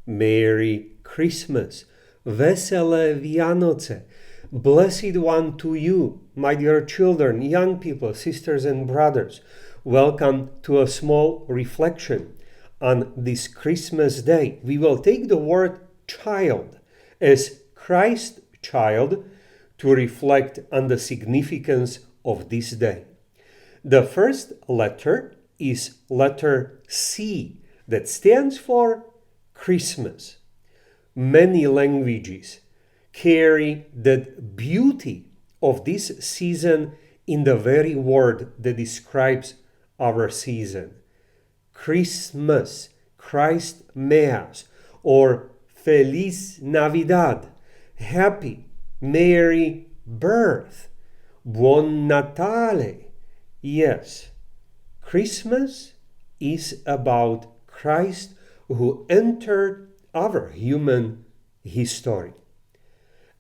Merry Christmas, Vesele Vianoce, blessed one to you, my dear children, young people, sisters and brothers. Welcome to a small reflection on this Christmas day. We will take the word child as Christ child to reflect on the significance of this day. The first letter is letter C, that stands for Christmas. Many languages carry that beauty of this season in the very word that describes our season. Christmas, Christ Meas, or Feliz Navidad, happy, merry birth, Buon Natale. Yes, Christmas is about Christ who entered our human history.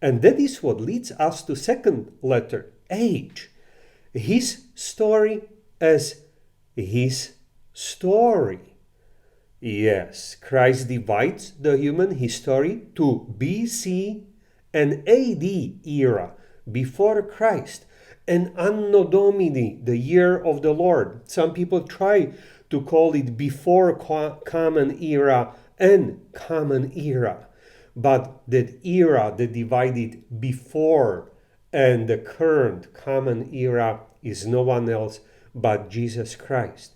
And that is what leads us to second letter, H. His story as his story. Yes, Christ divides the human history to BC and AD era, before Christ, and Anno Domini, the year of the Lord. Some people try to call it before Common Era and Common Era. But that era that divided before and the current Common Era is no one else but Jesus Christ.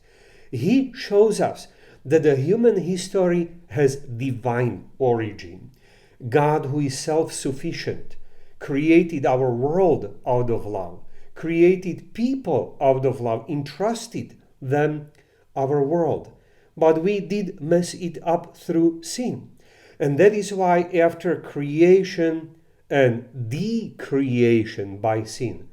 He shows us that the human history has divine origin. God, who is self-sufficient, created our world out of love, created people out of love, entrusted them our world. But we did mess it up through sin. And that is why after creation and decreation by sin,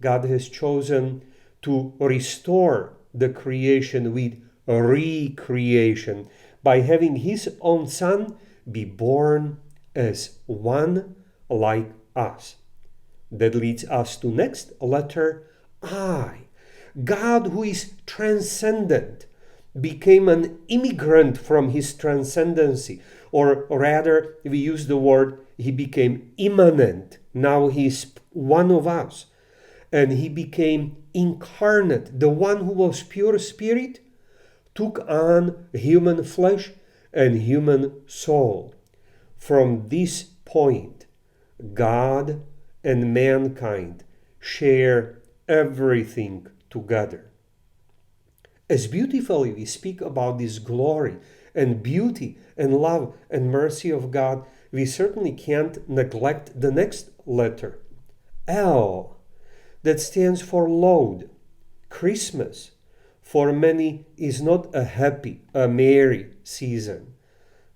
God has chosen to restore the creation with recreation by having his own Son be born as one like us. That leads us to next letter, I. God, who is transcendent, became an immigrant from his transcendency, or rather, we use the word, he became immanent. Now he's one of us. And he became incarnate. The one who was pure spirit took on human flesh and human soul. From this point, God and mankind share everything together. As beautifully we speak about this glory and beauty and love and mercy of God, we certainly can't neglect the next letter, L, that stands for load. Christmas, for many, is not a happy, a merry season,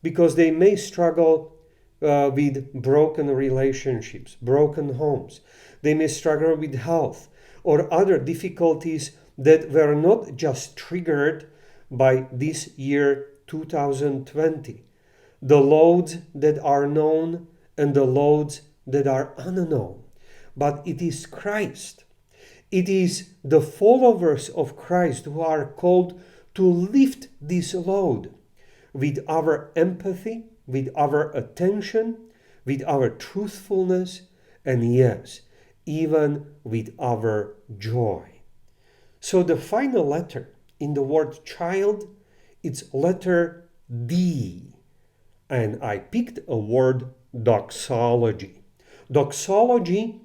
because they may struggle with broken relationships, broken homes. They may struggle with health or other difficulties that were not just triggered by this year 2020. The loads that are known and the loads that are unknown. But it is Christ. It is the followers of Christ who are called to lift this load with our empathy, with our attention, with our truthfulness, and yes, even with our joy. So the final letter in the word child, it's letter D. And I picked a word, doxology. Doxology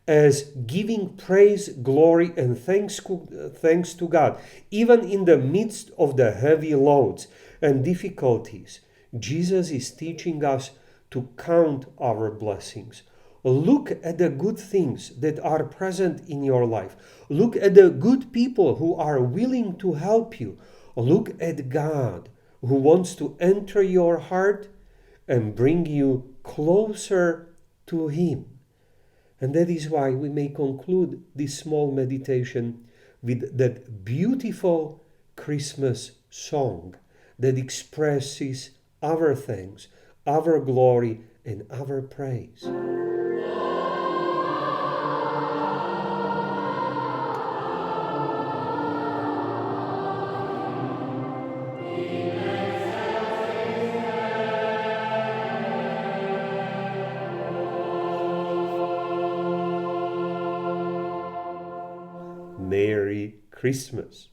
as giving praise, glory, and thanks to God. Even in the midst of the heavy loads and difficulties, Jesus is teaching us to count our blessings. Look at the good things that are present in your life. Look at the good people who are willing to help you. Look at God, who wants to enter your heart and bring you closer to Him. And that is why we may conclude this small meditation with that beautiful Christmas song that expresses our thanks, our glory, and our praise. Merry Christmas.